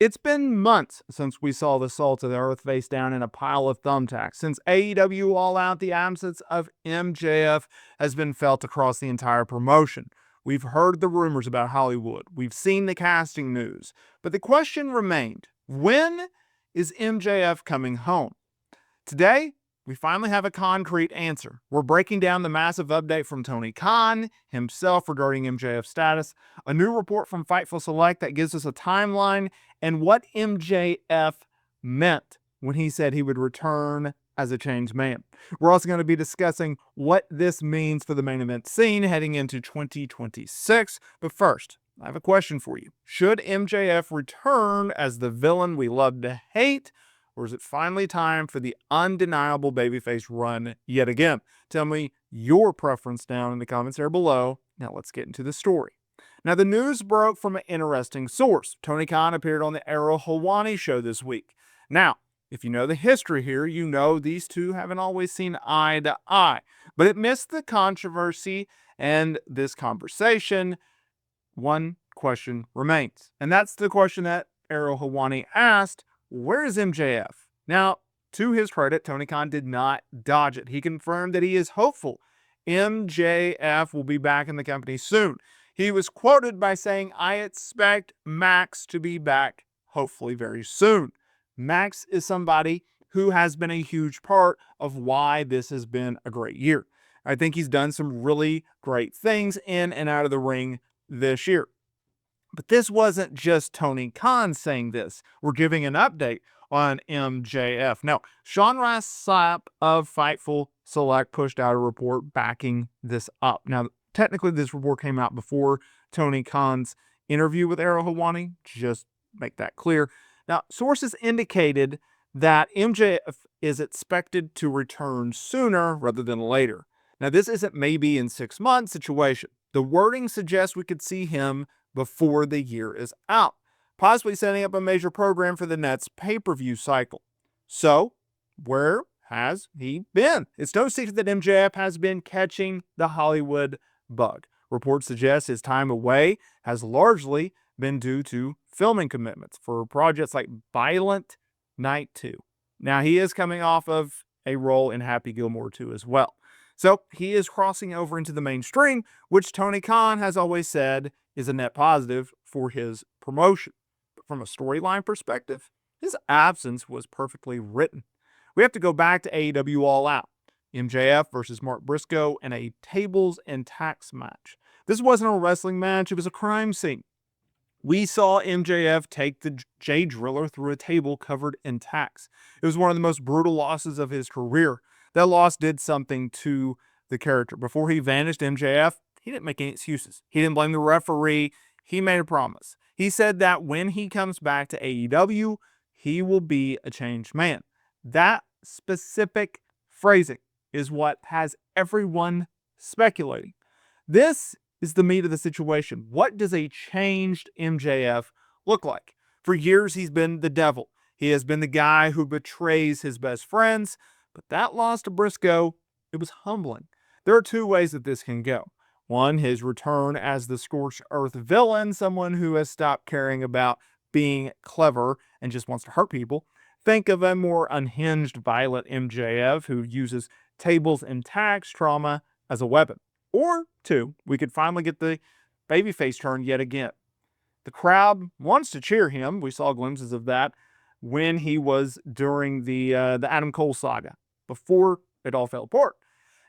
It's been months since we saw the salt of the earth face down in a pile of thumbtacks. Since AEW All Out, the absence of MJF has been felt across the entire promotion. We've heard the rumors about Hollywood. We've seen the casting news. But the question remained, when is MJF coming home? Today, we finally have a concrete answer. We're breaking down the massive update from Tony Khan himself regarding MJF's status, a new report from Fightful Select that gives us a timeline, and what MJF meant when he said he would return as a changed man. We're also going to be discussing what this means for the main event scene heading into 2026. But first, I have a question for you. Should MJF return as the villain we love to hate? Or is it finally time for the undeniable babyface run yet again? Tell me your preference down in the comments there below. Now let's get into the story. Now the news broke from an interesting source. Tony Khan appeared on the Ariel Helwani show this week. Now, if you know the history here, you know these two haven't always seen eye to eye. But amidst the controversy and this conversation, one question remains. And that's the question that Ariel Helwani asked: where is MJF? Now, to his credit, Tony Khan did not dodge it. He confirmed that he is hopeful MJF will be back in the company soon. He was quoted by saying, "I expect Max to be back hopefully very soon." Max is somebody who has been a huge part of why this has been a great year. I think he's done some really great things in and out of the ring this year. But this wasn't just Tony Khan saying this. We're giving an update on MJF. Now, Sean Ross Sapp of Fightful Select pushed out a report backing this up. Now, technically, this report came out before Tony Khan's interview with Ariel Helwani. Just make that clear. Now, sources indicated that MJF is expected to return sooner rather than later. Now, this isn't maybe in 6 months situation. The wording suggests we could see him before the year is out, possibly setting up a major program for the Nets pay-per-view cycle. So, where has he been? It's no secret that MJF has been catching the Hollywood bug. Reports suggest his time away has largely been due to filming commitments for projects like Violent Night 2. Now, he is coming off of a role in Happy Gilmore 2 as well. So, he is crossing over into the mainstream, which Tony Khan has always said is a net positive for his promotion. But from a storyline perspective, his absence was perfectly written. We have to go back to AEW All Out. MJF versus Mark Briscoe in a tables and tacks match. This wasn't a wrestling match, it was a crime scene. We saw MJF take the Jay Driller through a table covered in tacks. It was one of the most brutal losses of his career. That loss did something to the character. Before he vanished, MJF, he didn't make any excuses. He didn't blame the referee. He made a promise. He said that when he comes back to AEW, he will be a changed man. That specific phrasing is what has everyone speculating. This is the meat of the situation. What does a changed MJF look like? For years, he's been the devil. He has been the guy who betrays his best friends. But that loss to Briscoe, it was humbling. There are two ways that this can go. One, his return as the scorched earth villain, someone who has stopped caring about being clever and just wants to hurt people. Think of a more unhinged, violent MJF who uses tables and tacks trauma as a weapon. Or two, we could finally get the babyface turn yet again. The crowd wants to cheer him. We saw glimpses of that when he was during the Adam Cole saga, before it all fell apart.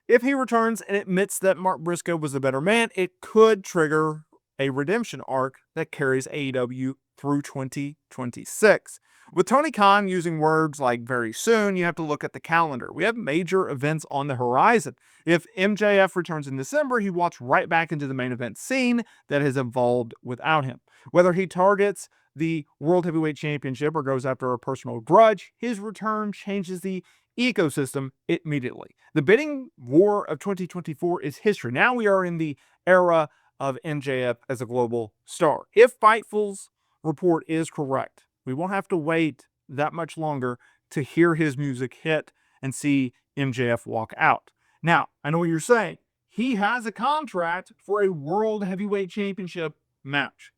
If he returns and admits that Mark Briscoe was a better man, it could trigger a redemption arc that carries AEW through 2026. With Tony Khan using words like very soon, you have to look at the calendar. We have major events on the horizon. If MJF returns in December, he walks right back into the main event scene that has evolved without him. Whether he targets the World Heavyweight Championship or goes after a personal grudge, his return changes the ecosystem immediately. The bidding war of 2024 is history. Now we are in the era of MJF as a global star. If Fightful's report is correct, we won't have to wait that much longer to hear his music hit and see MJF walk out. Now, I know what you're saying. He has a contract for a World Heavyweight Championship match.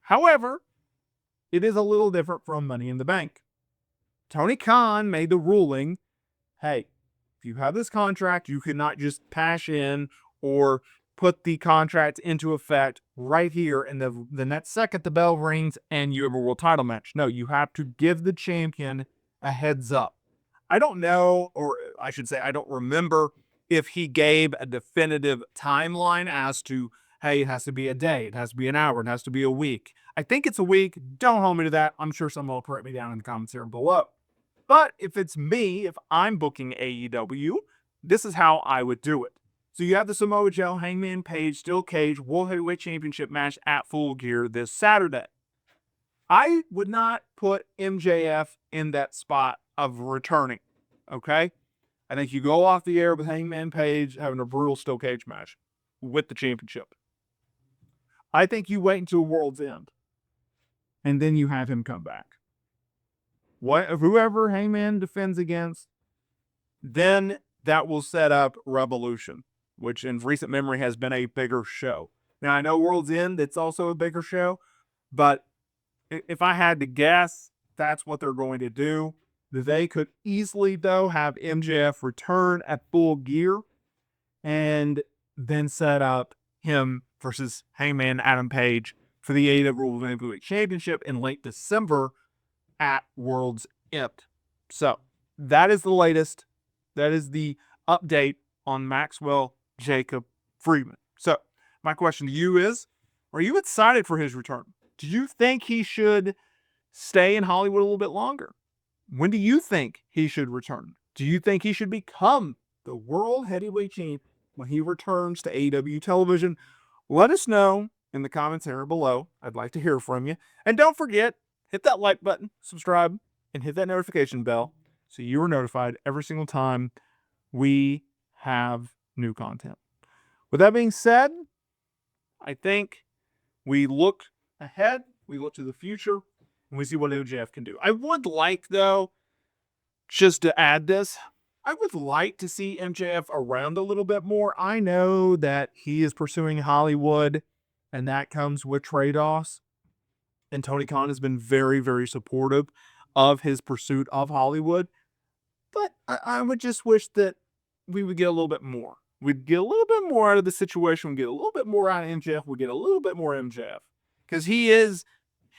However, it is a little different from Money in the Bank. Tony Khan made the ruling, hey, if you have this contract, you cannot just cash in or put the contract into effect right here, and the next second the bell rings and you have a world title match. No, you have to give the champion a heads up. I don't know, or I should say, I don't remember if he gave a definitive timeline as to, hey, it has to be a day, it has to be an hour, it has to be a week. I think it's a week. Don't hold me to that. I'm sure someone will correct me down in the comments here below. But if it's me, if I'm booking AEW, this is how I would do it. So you have the Samoa Joe, Hangman Page, Steel Cage, World Heavyweight Championship match at Full Gear this Saturday. I would not put MJF in that spot of returning, okay? I think you go off the air with Hangman Page having a brutal Steel Cage match with the championship. I think you wait until World's End, and then you have him come back. Whoever Hangman defends against, then that will set up Revolution, which in recent memory has been a bigger show. Now, I know World's End, it's also a bigger show, but if I had to guess, that's what they're going to do. They could easily, though, have MJF return at Full Gear and then set up him versus Hangman Adam Page for the AEW World Heavyweight Championship in late December at World's End. So that is the latest. That is the update on Maxwell Jacob Friedman. So my question to you is, are you excited for his return? Do you think he should stay in Hollywood a little bit longer? When do you think he should return? Do you think he should become the World Heavyweight Champion when he returns to AEW television? Let us know in the comments area below. I'd like to hear from you. And don't forget, hit that like button, subscribe, and hit that notification bell so you are notified every single time we have new content. With that being said, I think we look ahead, we look to the future, and we see what MJF can do. I would like, though, just to add this, I would like to see MJF around a little bit more. I know that he is pursuing Hollywood, and that comes with trade-offs. And Tony Khan has been very, very supportive of his pursuit of Hollywood. But I would just wish that we would get a little bit more. We'd get a little bit more out of the situation. We'd get a little bit more out of MJF. We'd get a little bit more MJF. Because he is,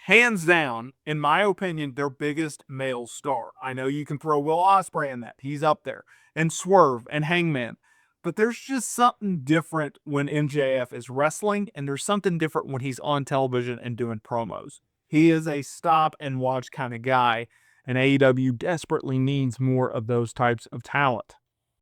hands down, in my opinion, their biggest male star. I know you can throw Will Ospreay in that. He's up there. And Swerve and Hangman. But there's just something different when MJF is wrestling, and there's something different when he's on television and doing promos. He is a stop and watch kind of guy, and AEW desperately needs more of those types of talent.